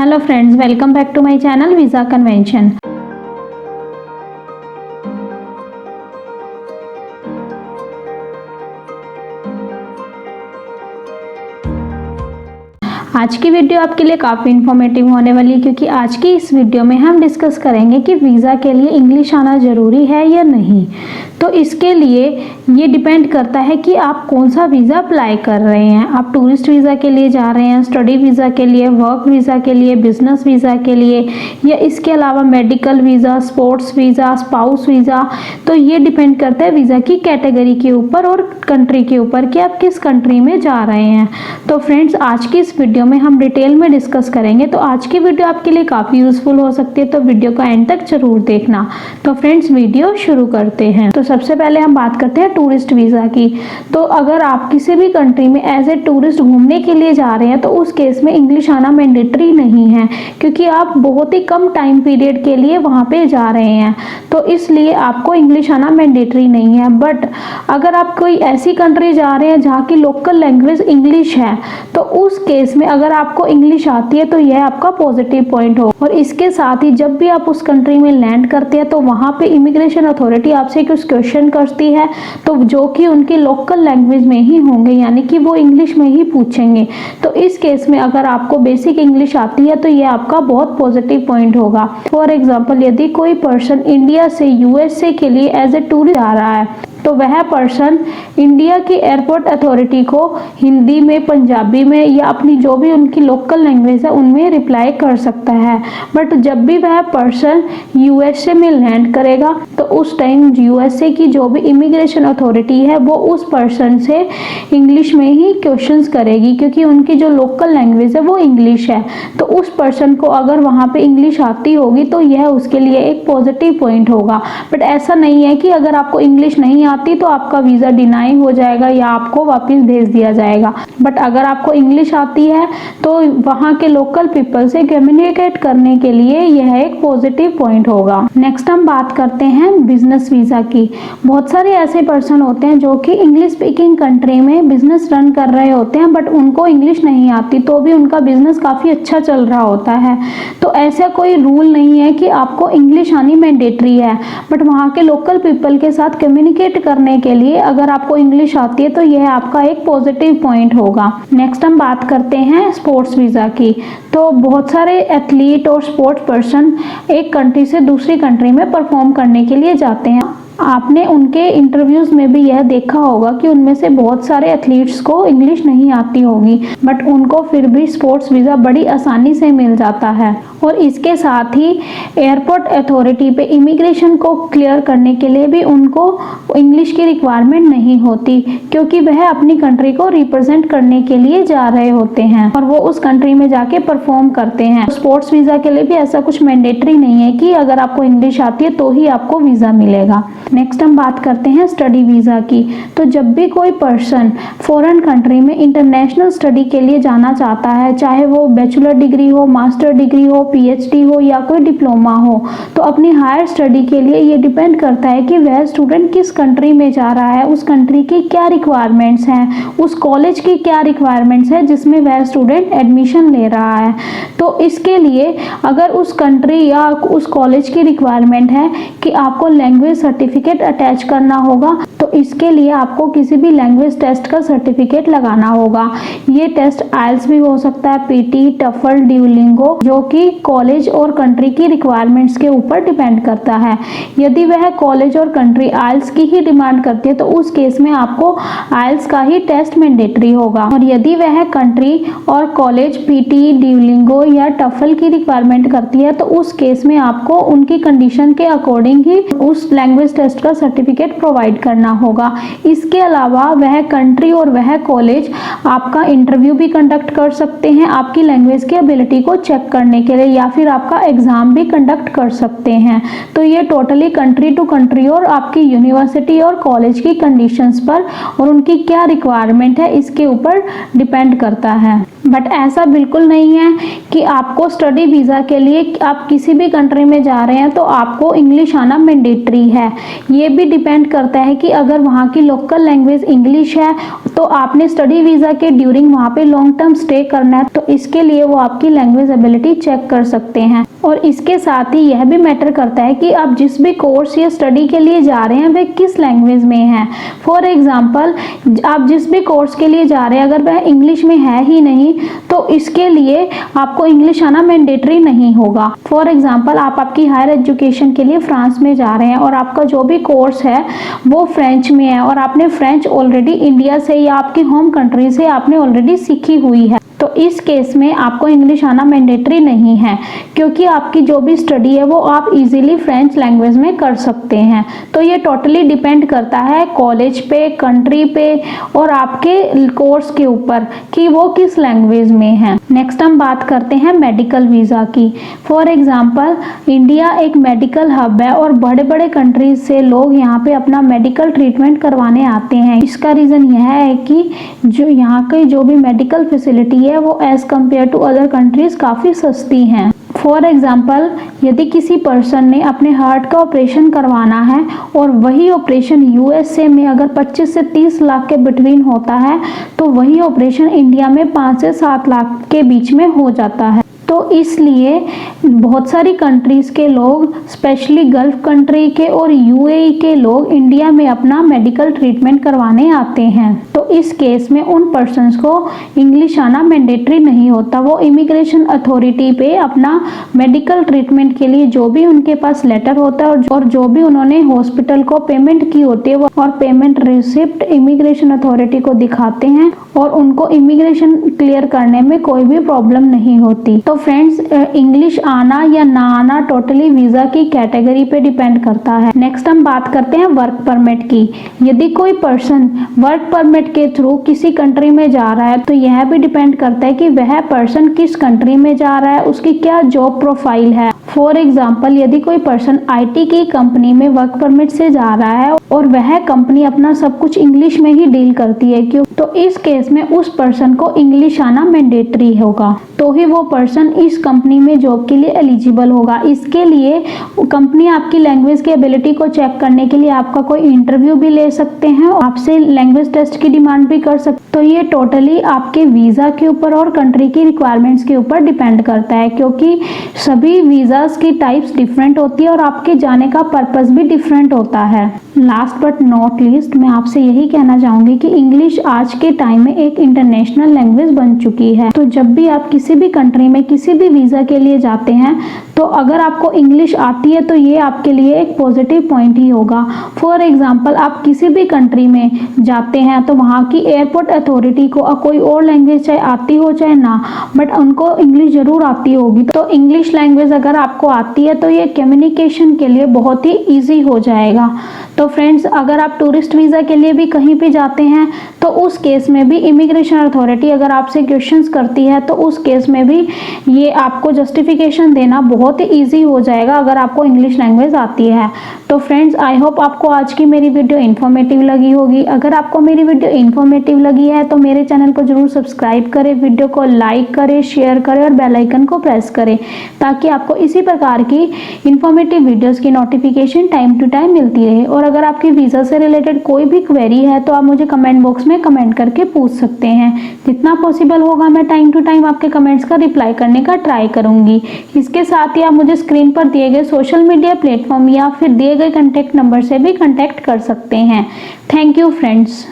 Hello friends, welcome back to my channel visa convention. आज की video आपके लिए काफ़ी इन्फॉर्मेटिव होने वाली है, क्योंकि आज की इस वीडियो में हम डिस्कस करेंगे कि वीज़ा के लिए इंग्लिश आना ज़रूरी है या नहीं। तो इसके लिए ये डिपेंड करता है कि आप कौन सा वीज़ा अप्लाई कर रहे हैं। आप टूरिस्ट वीज़ा के लिए जा रहे हैं, स्टडी वीज़ा के लिए, वर्क वीज़ा के लिए, बिजनेस वीज़ा के लिए, या इसके अलावा medical visa, sports visa, spouse visa. तो ये डिपेंड करता है वीज़ा की कैटेगरी के ऊपर और कंट्री के ऊपर कि आप किस कंट्री में जा रहे हैं। तो फ्रेंड्स, आज की इस वीडियो में हम डिटेल में डिस्कस करेंगे। तो आज की वीडियो आपके लिए काफ़ी यूजफुल हो सकती है, तो वीडियो का एंड तक जरूर देखना। तो फ्रेंड्स, वीडियो शुरू करते हैं। तो सबसे पहले हम बात करते हैं टूरिस्ट वीज़ा की। तो अगर आप किसी भी कंट्री में एज ए टूरिस्ट घूमने के लिए जा रहे हैं तो उस केस में इंग्लिश आना मैंडेटरी नहीं है, क्योंकि आप बहुत ही कम टाइम पीरियड के लिए वहाँ पे जा रहे हैं। तो इसलिए आपको इंग्लिश आना मैंडेटरी नहीं है। बट अगर आप कोई ऐसी कंट्री जा रहे हैं जहाँ की लोकल लैंग्वेज इंग्लिश है, तो उस केस में अगर आपको इंग्लिश आती है तो यह आपका पॉजिटिव पॉइंट हो। और इसके साथ ही जब भी आप उस कंट्री में लैंड करते हैं तो वहाँ पे इमिग्रेशन अथॉरिटी आपसे कुछ क्वेश्चन करती है, तो जो कि उनकी लोकल लैंग्वेज में ही होंगे, यानी कि वो इंग्लिश में ही पूछेंगे। तो इस केस में अगर आपको बेसिक इंग्लिश आती है तो यह आपका बहुत पॉजिटिव पॉइंट होगा। फॉर एग्जाम्पल, यदि कोई पर्सन इंडिया से यूएसए के लिए एज ए टूरिस्ट जा रहा है, तो वह पर्सन इंडिया की एयरपोर्ट अथॉरिटी को हिंदी में, पंजाबी में या अपनी जो भी उनकी लोकल लैंग्वेज है उनमें रिप्लाई कर सकता है। बट जब भी वह पर्सन यूएसए में लैंड करेगा तो उस टाइम यूएसए की जो भी इमिग्रेशन अथॉरिटी है वो उस पर्सन से इंग्लिश में ही क्वेश्चंस करेगी, क्योंकि उनकी जो लोकल लैंग्वेज है वो इंग्लिश है। तो उस पर्सन को अगर वहाँ पे इंग्लिश आती होगी तो यह उसके लिए एक पॉजिटिव पॉइंट होगा। बट ऐसा नहीं है कि अगर आपको इंग्लिश नहीं आती तो आपका वीज़ा डिनाई हो जाएगा या आपको वापस भेज दिया जाएगा। बट अगर आपको इंग्लिश आती है तो वहाँ के लोकल पीपल से कम्युनिकेट करने के लिए यह एक पॉजिटिव पॉइंट होगा। नेक्स्ट हम बात करते हैं बिजनेस वीज़ा की। बहुत सारे ऐसे पर्सन होते हैं जो कि इंग्लिश स्पीकिंग कंट्री में बिजनेस रन कर रहे होते हैं, बट उनको इंग्लिश नहीं आती तो भी उनका बिजनेस काफ़ी अच्छा चल रहा होता है। तो ऐसा कोई रूल नहीं है कि आपको इंग्लिश आनी मैंडेटरी है, बट वहाँ के लोकल पीपल के साथ कम्युनिकेट करने के लिए अगर आपको इंग्लिश आती है तो यह आपका एक पॉजिटिव पॉइंट होगा। नेक्स्ट हम बात करते हैं स्पोर्ट्स वीज़ा की। तो बहुत सारे एथलीट और स्पोर्ट्स पर्सन एक कंट्री से दूसरी कंट्री में परफॉर्म करने के लिए जाते हैं। आपने उनके इंटरव्यूज़ में भी यह देखा होगा कि उनमें से बहुत सारे एथलीट्स को इंग्लिश नहीं आती होगी, बट उनको फिर भी स्पोर्ट्स वीज़ा बड़ी आसानी से मिल जाता है। और इसके साथ ही एयरपोर्ट अथॉरिटी पे इमिग्रेशन को क्लियर करने के लिए भी उनको इंग्लिश की रिक्वायरमेंट नहीं होती, क्योंकि वह अपनी कंट्री को रिप्रेजेंट करने के लिए जा रहे होते हैं और वो उस कंट्री में जाके परफॉर्म करते हैं। स्पोर्ट्स वीज़ा के लिए भी ऐसा कुछ मैंडेटरी नहीं है कि अगर आपको इंग्लिश आती है तो ही आपको वीज़ा मिलेगा। नेक्स्ट हम बात करते हैं स्टडी वीज़ा की। तो जब भी कोई पर्सन फॉरेन कंट्री में इंटरनेशनल स्टडी के लिए जाना चाहता है, चाहे वो बैचलर डिग्री हो, मास्टर डिग्री हो, पीएचडी हो या कोई डिप्लोमा हो, तो अपनी हायर स्टडी के लिए ये डिपेंड करता है कि वह स्टूडेंट किस कंट्री में जा रहा है, उस कंट्री की क्या रिक्वायरमेंट्स हैं, उस कॉलेज की क्या रिक्वायरमेंट्स है जिसमें वह स्टूडेंट एडमिशन ले रहा है। तो इसके लिए अगर उस कंट्री या उस कॉलेज की रिक्वायरमेंट है कि आपको लैंग्वेज सर्टिफिकेट अटैच करना होगा, तो इसके लिए आपको किसी भी लैंग्वेज टेस्ट का सर्टिफिकेट लगाना होगा। ये टेस्ट आइल्स भी हो सकता है, पीटी, टफल, ड्यूलिंगो, जो कि कॉलेज और कंट्री की रिक्वायरमेंट्स के ऊपर डिपेंड करता है। यदि वह कॉलेज और कंट्री आइल्स की ही डिमांड करती है तो उस केस में आपको आइल्स का ही टेस्ट मैंडेटरी होगा। और यदि वह कंट्री और कॉलेज पीटी, ड्यूलिंगो या टफल की रिक्वायरमेंट करती है तो उस केस में आपको उनकी कंडीशन के अकॉर्डिंग ही उस लैंग्वेज टेस्ट का सर्टिफिकेट प्रोवाइड करना होगा। इसके अलावा वह कंट्री और वह कॉलेज आपका इंटरव्यू भी कंडक्ट कर सकते हैं आपकी लैंग्वेज की एबिलिटी को चेक करने के लिए, या फिर आपका एग्ज़ाम भी कंडक्ट कर सकते हैं। तो ये टोटली कंट्री टू कंट्री और आपकी यूनिवर्सिटी और कॉलेज की कंडीशंस पर और उनकी क्या रिक्वायरमेंट है इसके ऊपर डिपेंड करता है। बट ऐसा बिल्कुल नहीं है कि आपको स्टडी वीज़ा के लिए आप किसी भी कंट्री में जा रहे हैं तो आपको इंग्लिश आना मैंडेटरी है। ये भी डिपेंड करता है कि अगर वहाँ की लोकल लैंग्वेज इंग्लिश है तो आपने स्टडी वीज़ा के ड्यूरिंग वहाँ पे लॉन्ग टर्म स्टे करना है तो इसके लिए वो आपकी लैंग्वेज एबिलिटी चेक कर सकते हैं। और इसके साथ ही यह भी मैटर करता है कि आप जिस भी कोर्स या स्टडी के लिए जा रहे हैं वह किस लैंग्वेज में है। फॉर एग्जांपल, आप जिस भी कोर्स के लिए जा रहे हैं अगर वह इंग्लिश में है ही नहीं तो इसके लिए आपको इंग्लिश आना मैंडेटरी नहीं होगा। फॉर एग्जांपल, आप आपकी हायर एजुकेशन के लिए फ्रांस में जा रहे हैं और आपका जो भी कोर्स है वो फ्रेंच में है और आपने फ्रेंच ऑलरेडी इंडिया से या आपकी होम कंट्री से आपने ऑलरेडी सीखी हुई है, तो इस केस में आपको इंग्लिश आना मैंडेटरी नहीं है क्योंकि आपकी जो भी स्टडी है वो आप इजीली फ्रेंच लैंग्वेज में कर सकते हैं। तो ये टोटली डिपेंड करता है कॉलेज पे, कंट्री पे और आपके कोर्स के ऊपर कि वो किस लैंग्वेज में है। नेक्स्ट हम बात करते हैं मेडिकल वीज़ा की। फॉर एग्जांपल, इंडिया एक मेडिकल हब है और बड़े बड़े कंट्रीज से लोग यहाँ पे अपना मेडिकल ट्रीटमेंट करवाने आते हैं। इसका रीज़न यह है कि जो यहाँ की जो भी मेडिकल फैसिलिटी है वो as compared to other countries काफ़ी सस्ती हैं। फॉर एग्जाम्पल, यदि किसी पर्सन ने अपने हार्ट का ऑपरेशन करवाना है और वही ऑपरेशन यूएसए में अगर 25 से 30 लाख के बिटवीन होता है तो वही ऑपरेशन इंडिया में 5 से 7 लाख के बीच में हो जाता है। तो इसलिए बहुत सारी कंट्रीज के लोग, स्पेशली गल्फ कंट्री के और यूएई के लोग इंडिया में अपना मेडिकल ट्रीटमेंट करवाने आते हैं। तो इस केस में उन पर्सन्स को इंग्लिश आना मैंडेटरी नहीं होता। वो इमिग्रेशन अथॉरिटी पे अपना मेडिकल ट्रीटमेंट के लिए जो भी उनके पास लेटर होता है और जो भी उन्होंने हॉस्पिटल को पेमेंट की होती है वो और पेमेंट रिसिप्ट इमिग्रेशन अथॉरिटी को दिखाते हैं और उनको इमिग्रेशन क्लियर करने में कोई भी प्रॉब्लम नहीं होती। तो फ्रेंड्स, इंग्लिश आना या ना आना टोटली वीज़ा की कैटेगरी पे डिपेंड करता है। नेक्स्ट हम बात करते हैं वर्क परमिट की। यदि कोई पर्सन वर्क परमिट के थ्रू किसी कंट्री में जा रहा है तो यह भी डिपेंड करता है कि वह पर्सन किस कंट्री में जा रहा है, उसकी क्या जॉब प्रोफाइल है। फॉर एग्जाम्पल, यदि कोई पर्सन आईटी की कंपनी में वर्क परमिट से जा रहा है और वह कंपनी अपना सब कुछ इंग्लिश में ही डील करती है क्यों, तो इस केस में उस पर्सन को इंग्लिश आना मैंडेटरी होगा तो ही वो पर्सन इस कंपनी में जॉब के लिए एलिजिबल होगा। इसके लिए कंपनी आपकी लैंग्वेज की एबिलिटी को चेक करने के लिए आपका कोई इंटरव्यू भी ले सकते हैं और आपसे लैंग्वेज टेस्ट की डिमांड भी कर सकते। तो ये टोटली आपके वीज़ा के ऊपर और कंट्री की रिक्वायरमेंट्स के ऊपर डिपेंड करता है क्योंकि सभी वीज़ास की टाइप्स डिफरेंट होती है और आपके जाने का पर्पस भी डिफरेंट होता है। लास्ट बट नॉट लीस्ट, मैं आपसे यही कहना चाहूँगी कि इंग्लिश आज के टाइम में एक इंटरनेशनल लैंग्वेज बन चुकी है। तो जब भी आप किसी भी कंट्री में किसी भी वीज़ा के लिए जाते हैं तो अगर आपको इंग्लिश आती है तो ये आपके लिए एक पॉजिटिव पॉइंट ही होगा। फॉर एग्जांपल, आप किसी भी कंट्री में जाते हैं तो वहाँ की एयरपोर्ट अथॉरिटी को कोई और लैंग्वेज चाहे आती हो चाहे ना, बट उनको इंग्लिश ज़रूर आती होगी। तो इंग्लिश लैंग्वेज अगर आपको आती है तो ये कम्युनिकेशन के लिए बहुत ही ईजी हो जाएगा। तो फ्रेंड्स, अगर आप टूरिस्ट वीज़ा के लिए भी कहीं पे जाते हैं तो उस केस में भी इमिग्रेशन अथॉरिटी अगर आपसे क्वेश्चंस करती है तो उस केस में भी ये आपको जस्टिफिकेशन देना बहुत ही ईजी हो जाएगा अगर आपको इंग्लिश लैंग्वेज आती है। तो फ्रेंड्स, आई होप आपको आज की मेरी वीडियो इन्फॉर्मेटिव लगी होगी। अगर आपको मेरी वीडियो इन्फॉर्मेटिव लगी है तो मेरे चैनल को जरूर सब्सक्राइब करें, वीडियो को लाइक करें, शेयर करें और बेल आइकन को प्रेस करें ताकि आपको इसी प्रकार की इन्फॉर्मेटिव वीडियोस की नोटिफिकेशन टाइम टू टाइम मिलती रहे। और अगर आपकी वीज़ा से रिलेटेड कोई भी क्वेरी है तो आप मुझे कमेंट बॉक्स में कमेंट करके पूछ सकते हैं। जितना पॉसिबल होगा मैं टाइम टू टाइम आपके कमेंट्स का रिप्लाई करने का ट्राई करूंगी। इसके साथ ही आप मुझे स्क्रीन पर दिए गए सोशल मीडिया प्लेटफॉर्म या फिर दिए गए कॉन्टैक्ट नंबर से भी कॉन्टैक्ट कर सकते हैं। Thank you friends.